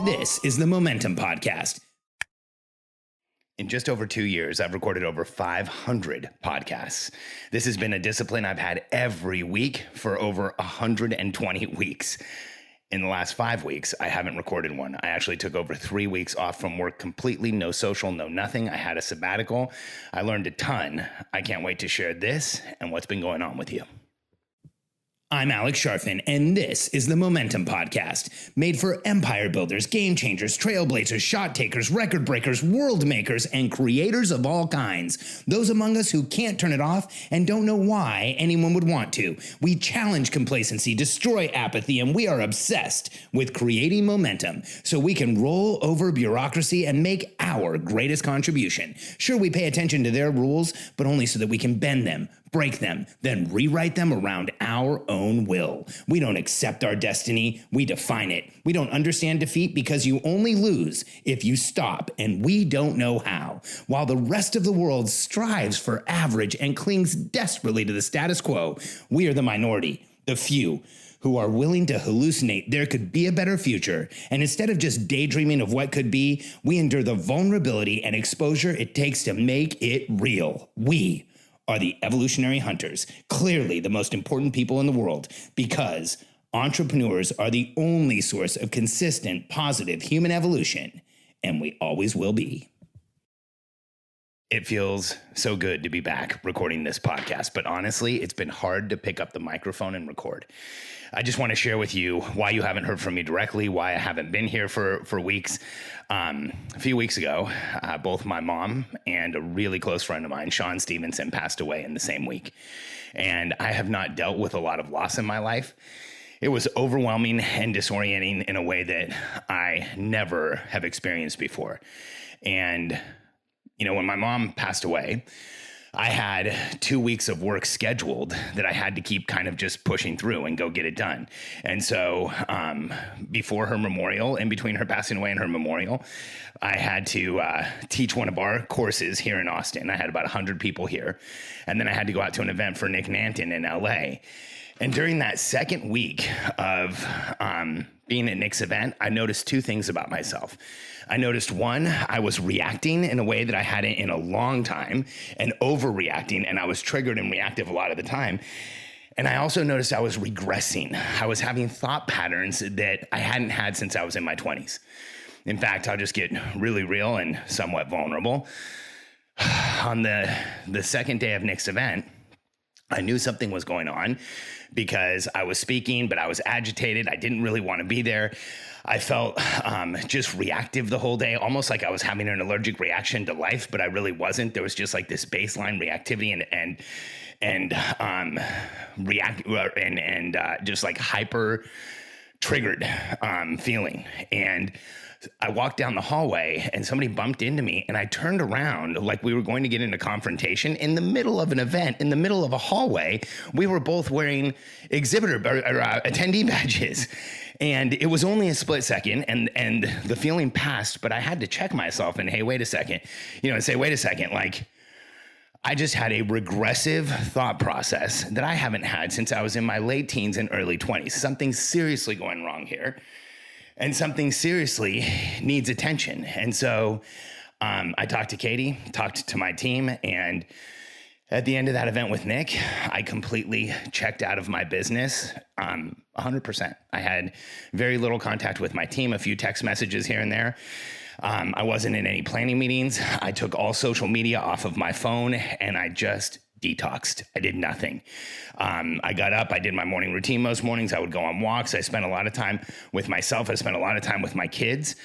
This is the Momentum Podcast. In just over 2 years, I've recorded over 500 podcasts. This has been a discipline I've had every week for over 120 weeks. In the last 5 weeks, I haven't recorded one. I actually took over 3 weeks off from work completely, no social, no nothing. I had a sabbatical. I learned a ton. I can't wait to share this and what's been going on with you. I'm Alex Sharfin, and this is the Momentum Podcast, made for empire builders, game changers, trailblazers, shot takers, record breakers, world makers, and creators of all kinds. Those among us who can't turn it off and don't know why anyone would want to. We challenge complacency, destroy apathy, and we are obsessed with creating momentum so we can roll over bureaucracy and make our greatest contribution. Sure, we pay attention to their rules, but only so that we can bend them, break them, then rewrite them around our own will. We don't accept our destiny, we define it. We don't understand defeat because you only lose if you stop, and we don't know how. While the rest of the world strives for average and clings desperately to the status quo, we are the minority, the few, who are willing to hallucinate there could be a better future. And instead of just daydreaming of what could be, we endure the vulnerability and exposure it takes to make it real. We are the evolutionary hunters, clearly the most important people in the world, because entrepreneurs are the only source of consistent, positive human evolution, and we always will be. It feels so good to be back recording this podcast, but honestly, it's been hard to pick up the microphone and record. I just want to share with you why you haven't heard from me directly, why I haven't been here for weeks. A few weeks ago, both my mom and a really close friend of mine, Sean Stevenson, passed away in the same week. And I have not dealt with a lot of loss in my life. It was overwhelming and disorienting in a way that I never have experienced before. And you know, when my mom passed away, I had 2 weeks of work scheduled that I had to keep kind of just pushing through and go get it done. And so before her memorial, in between her passing away and her memorial, I had to teach one of our courses here in Austin. I had about 100 people here. And then I had to go out to an event for Nick Nanton in LA. And during that second week of being at Nick's event, I noticed two things about myself. I noticed, one, I was reacting in a way that I hadn't in a long time and overreacting, and I was triggered and reactive a lot of the time. And I also noticed I was regressing. I was having thought patterns that I hadn't had since I was in my 20s. In fact, I'll just get really real and somewhat vulnerable. On the second day of Nick's event, I knew something was going on because I was speaking, but I was agitated. I didn't really want to be there. I felt just reactive the whole day, almost like I was having an allergic reaction to life, but I really wasn't. There was just like this baseline reactivity and just like hyper triggered feeling. And I walked down the hallway and somebody bumped into me, and I turned around like we were going to get into confrontation in the middle of an event, in the middle of a hallway. We were both wearing attendee badges, and it was only a split second, and the feeling passed, but I had to check myself and, hey, wait a second, and say, wait a second, like, I just had a regressive thought process that I haven't had since I was in my late teens and early 20s. Something's seriously going wrong here. And something seriously needs attention. And so I talked to Katie, talked to my team, and at the end of that event with Nick, I completely checked out of my business 100%. I had very little contact with my team, a few text messages here and there. I wasn't in any planning meetings. I took all social media off of my phone, and I just detoxed. I did nothing. I got up, I did my morning routine most mornings. I would go on walks. I spent a lot of time with myself. I spent a lot of time with my kids,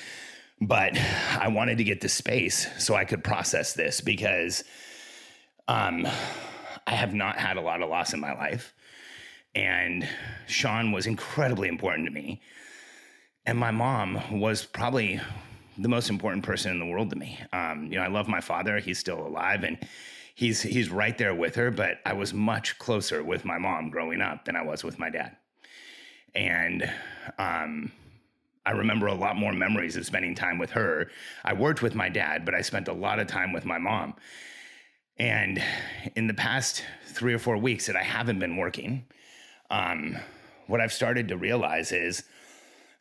but I wanted to get the space so I could process this because I have not had a lot of loss in my life. And Sean was incredibly important to me. And my mom was probably the most important person in the world to me. I love my father. He's still alive, and he's right there with her, but I was much closer with my mom growing up than I was with my dad. And I remember a lot more memories of spending time with her. I worked with my dad, but I spent a lot of time with my mom. And in the past 3 or 4 weeks that I haven't been working, what I've started to realize is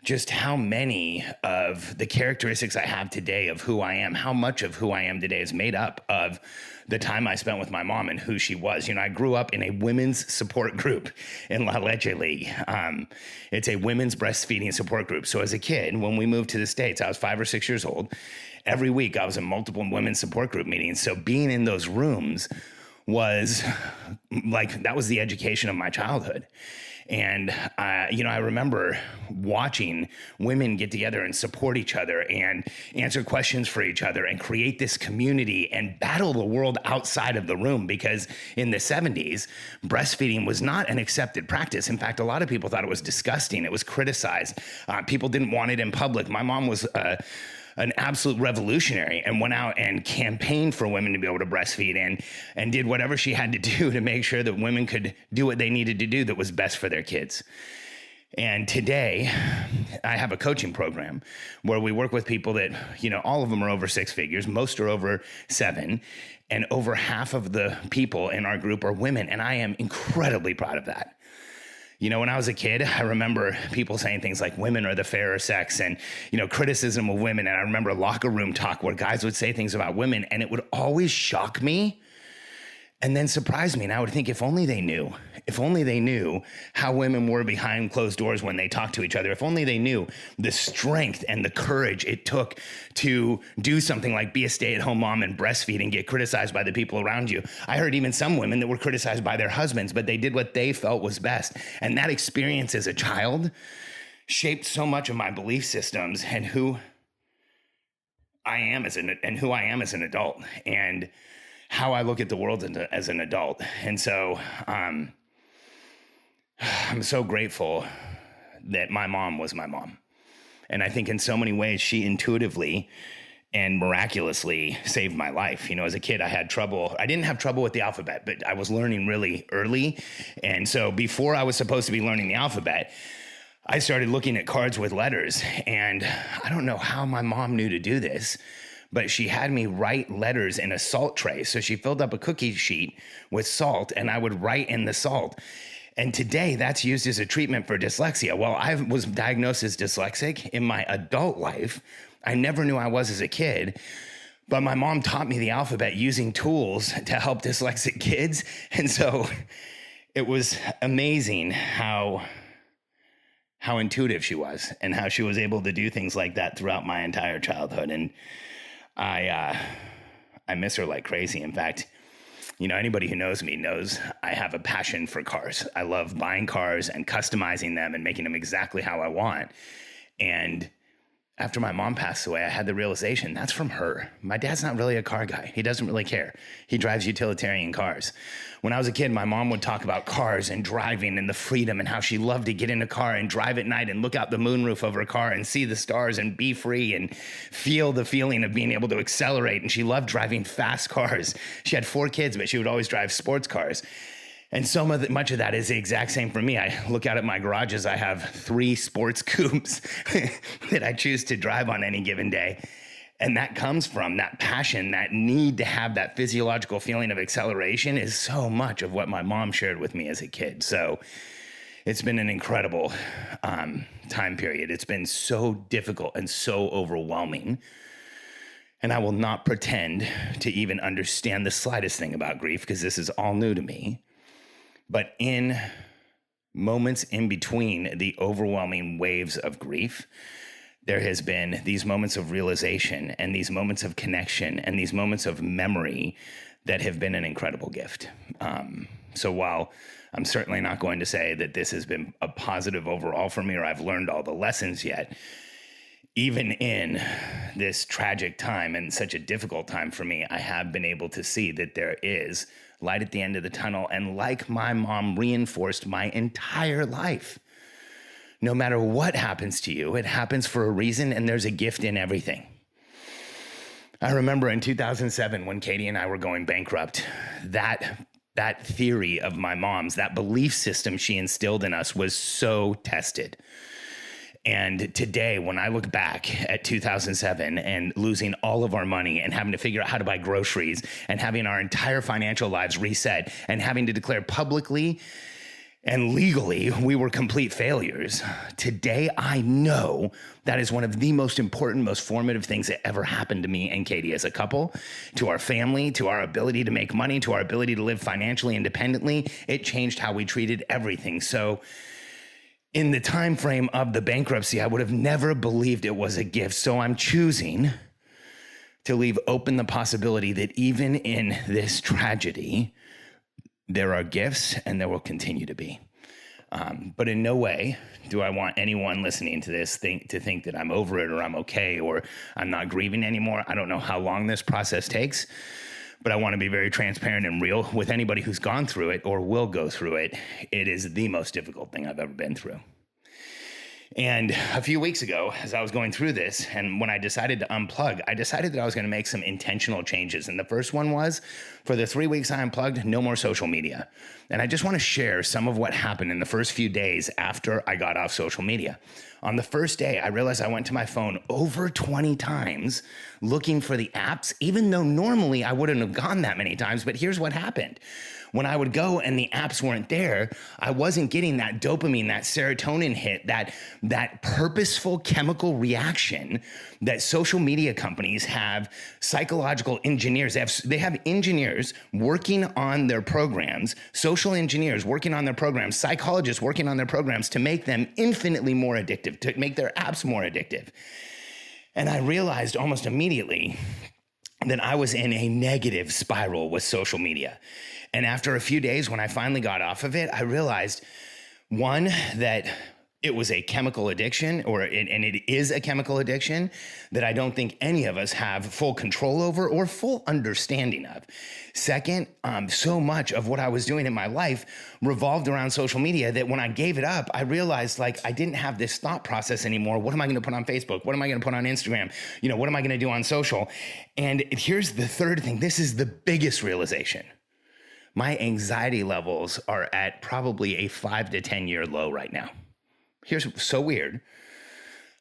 just how many of the characteristics I have today of who I am, how much of who I am today is made up of the time I spent with my mom and who she was. I grew up in a women's support group in La Leche League. It's a women's breastfeeding support group. So as a kid, when we moved to the States, I was 5 or 6 years old. Every week I was in multiple women's support group meetings. So being in those rooms was that was the education of my childhood. And, I remember watching women get together and support each other and answer questions for each other and create this community and battle the world outside of the room, because in the 70s, breastfeeding was not an accepted practice. In fact, a lot of people thought it was disgusting. It was criticized. People didn't want it in public. My mom was an absolute revolutionary and went out and campaigned for women to be able to breastfeed and did whatever she had to do to make sure that women could do what they needed to do that was best for their kids. And today I have a coaching program where we work with people that, all of them are over 6 figures. Most are over 7, and over half of the people in our group are women. And I am incredibly proud of that. When I was a kid, I remember people saying things like women are the fairer sex and, criticism of women. And I remember locker room talk where guys would say things about women, and it would always shock me and then surprise me. And I would think, if only they knew how women were behind closed doors when they talked to each other, if only they knew the strength and the courage it took to do something like be a stay-at-home mom and breastfeed and get criticized by the people around you. I heard even some women that were criticized by their husbands, but they did what they felt was best. And that experience as a child shaped so much of my belief systems and who I am as an adult, and how I look at the world as an adult. And so I'm so grateful that my mom was my mom. And I think in so many ways, she intuitively and miraculously saved my life. As a kid, I didn't have trouble with the alphabet, but I was learning really early. And so before I was supposed to be learning the alphabet, I started looking at cards with letters. And I don't know how my mom knew to do this, but she had me write letters in a salt tray. So she filled up a cookie sheet with salt, and I would write in the salt. And today that's used as a treatment for dyslexia. Well, I was diagnosed as dyslexic in my adult life. I never knew I was as a kid, but my mom taught me the alphabet using tools to help dyslexic kids. And so it was amazing how intuitive she was and how she was able to do things like that throughout my entire childhood. And I miss her like crazy. In fact, anybody who knows me knows I have a passion for cars. I love buying cars and customizing them and making them exactly how I want. And after my mom passed away, I had the realization that's from her. My dad's not really a car guy. He doesn't really care. He drives utilitarian cars. When I was a kid, my mom would talk about cars and driving and the freedom and how she loved to get in a car and drive at night and look out the moonroof of her car and see the stars and be free and feel the feeling of being able to accelerate. And she loved driving fast cars. She had 4 kids, but she would always drive sports cars. And much of that is the exact same for me. I look out at my garages. I have 3 sports coupes that I choose to drive on any given day. And that comes from that passion, that need to have that physiological feeling of acceleration is so much of what my mom shared with me as a kid. So it's been an incredible time period. It's been so difficult and so overwhelming. And I will not pretend to even understand the slightest thing about grief, because this is all new to me. But in moments in between the overwhelming waves of grief, there has been these moments of realization and these moments of connection and these moments of memory that have been an incredible gift. So while I'm certainly not going to say that this has been a positive overall for me or I've learned all the lessons yet, even in this tragic time and such a difficult time for me, I have been able to see that there is light at the end of the tunnel. And like my mom reinforced my entire life, no matter what happens to you, it happens for a reason, and there's a gift in everything. I remember in 2007 when Katie and I were going bankrupt, that theory of my mom's, that belief system she instilled in us was so tested. And today, when I look back at 2007 and losing all of our money and having to figure out how to buy groceries and having our entire financial lives reset and having to declare publicly and legally we were complete failures. Today, I know that is one of the most important, most formative things that ever happened to me and Katie as a couple, to our family, to our ability to make money, to our ability to live financially independently. It changed how we treated everything. So in the time frame of the bankruptcy, I would have never believed it was a gift. So I'm choosing to leave open the possibility that even in this tragedy, there are gifts and there will continue to be. But in no way do I want anyone listening to this to think that I'm over it or I'm okay or I'm not grieving anymore. I don't know how long this process takes, but I want to be very transparent and real with anybody who's gone through it or will go through it. It is the most difficult thing I've ever been through. And a few weeks ago, as I was going through this, and when I decided to unplug, I decided that I was going to make some intentional changes. And the first one was, for the 3 weeks I unplugged, no more social media. And I just want to share some of what happened in the first few days after I got off social media. On the first day, I realized I went to my phone over 20 times looking for the apps, even though normally I wouldn't have gone that many times. But here's what happened. When I would go and the apps weren't there, I wasn't getting that dopamine, that serotonin hit, that purposeful chemical reaction that social media companies have. Psychological engineers, they have engineers working on their programs, social engineers working on their programs, psychologists working on their programs to make them infinitely more addictive, to make their apps more addictive. And I realized almost immediately that I was in a negative spiral with social media. And after a few days, when I finally got off of it, I realized, one, that it was a chemical addiction, and it is a chemical addiction that I don't think any of us have full control over or full understanding of. Second, so much of what I was doing in my life revolved around social media that when I gave it up, I realized like I didn't have this thought process anymore. What am I going to put on Facebook? What am I going to put on Instagram? What am I going to do on social? And here's the third thing. This is the biggest realization. My anxiety levels are at probably a 5 to 10 year low right now. Here's so weird.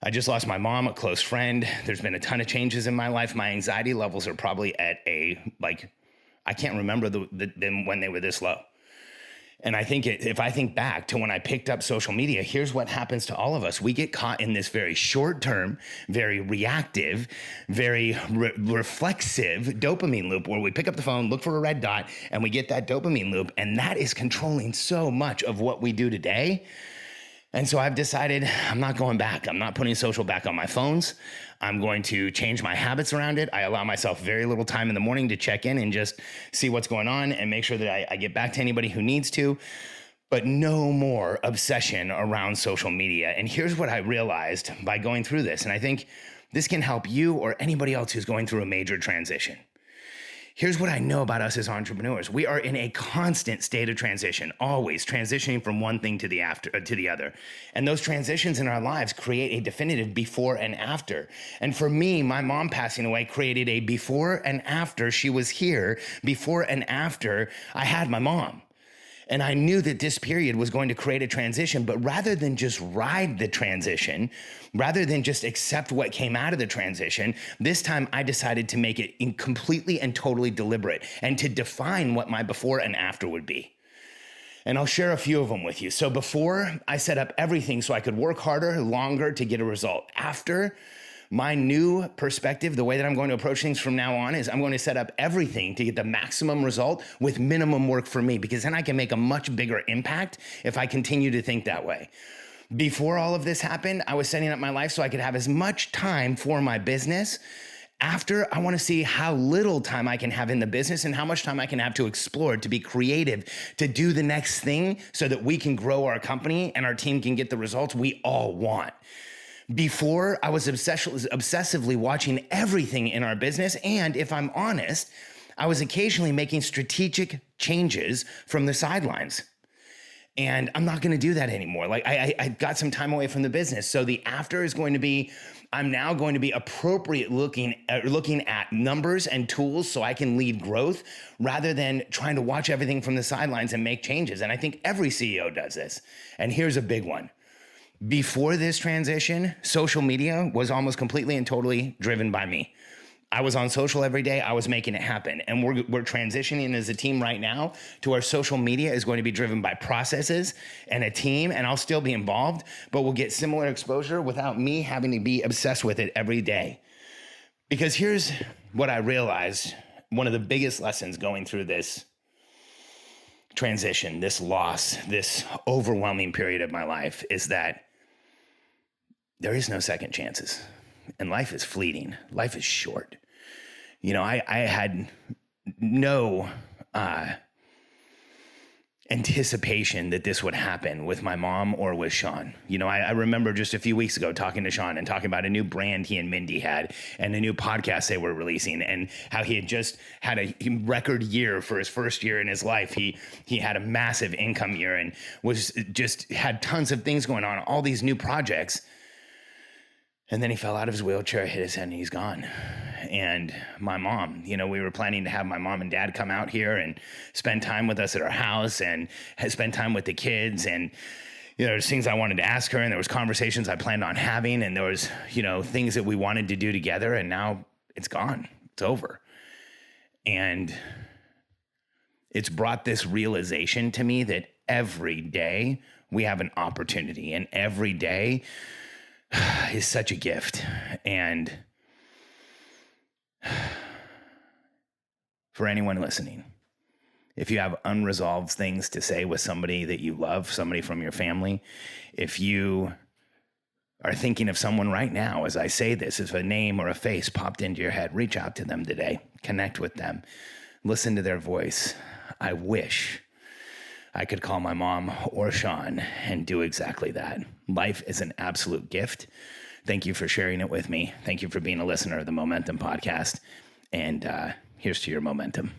I just lost my mom, a close friend. There's been a ton of changes in my life. My anxiety levels are probably at I can't remember them when they were this low. And I think if I think back to when I picked up social media, here's what happens to all of us. We get caught in this very short-term, very reactive, very reflexive dopamine loop where we pick up the phone, look for a red dot, and we get that dopamine loop. And that is controlling so much of what we do today. And so I've decided I'm not going back. I'm not putting social back on my phones. I'm going to change my habits around it. I allow myself very little time in the morning to check in and just see what's going on and make sure that I get back to anybody who needs to, but no more obsession around social media. And here's what I realized by going through this, and I think this can help you or anybody else who's going through a major transition. Here's what I know about us as entrepreneurs. We are in a constant state of transition, always transitioning from one thing to the other. And those transitions in our lives create a definitive before and after. And for me, my mom passing away created a before and after she was here, before and after I had my mom. And I knew that this period was going to create a transition, but rather than just ride the transition, rather than just accept what came out of the transition, this time I decided to make it completely and totally deliberate and to define what my before and after would be. And I'll share a few of them with you. So before, I set up everything so I could work harder, longer to get a result. After, my new perspective, the way that I'm going to approach things from now on is I'm going to set up everything to get the maximum result with minimum work for me, because then I can make a much bigger impact if I continue to think that way. Before all of this happened, I was setting up my life so I could have as much time for my business. After, I want to see how little time I can have in the business and how much time I can have to explore, to be creative, to do the next thing so that we can grow our company and our team can get the results we all want. Before, I was obsessively watching everything in our business. And if I'm honest, I was occasionally making strategic changes from the sidelines. And I'm not going to do that anymore. Like I got some time away from the business. So the after is going to be, I'm now going to be appropriate looking at numbers and tools so I can lead growth rather than trying to watch everything from the sidelines and make changes. And I think every CEO does this. And here's a big one. Before this transition, social media was almost completely and totally driven by me. I was on social every day. I was making it happen. And we're transitioning as a team right now to our social media is going to be driven by processes and a team, and I'll still be involved, but we'll get similar exposure without me having to be obsessed with it every day. Because here's what I realized, one of the biggest lessons going through this transition, this loss, this overwhelming period of my life is that there is no second chances. And life is fleeting. Life is short. I had no anticipation that this would happen with my mom or with Sean. I remember just a few weeks ago talking to Sean and talking about a new brand he and Mindy had and a new podcast they were releasing and how he had just had a record year for his first year in his life. He had a massive income year and was just had tons of things going on, all these new projects. And then he fell out of his wheelchair, hit his head, and he's gone. And my mom, we were planning to have my mom and dad come out here and spend time with us at our house and spend time with the kids. And, there's things I wanted to ask her, and there was conversations I planned on having, and there was, things that we wanted to do together. And now it's gone. It's over. And it's brought this realization to me that every day we have an opportunity, and every day is such a gift. And for anyone listening, if you have unresolved things to say with somebody that you love, somebody from your family, if you are thinking of someone right now, as I say this, if a name or a face popped into your head, reach out to them today, connect with them, listen to their voice. I wish I could call my mom or Sean and do exactly that. Life is an absolute gift. Thank you for sharing it with me. Thank you for being a listener of the Momentum Podcast. And here's to your momentum.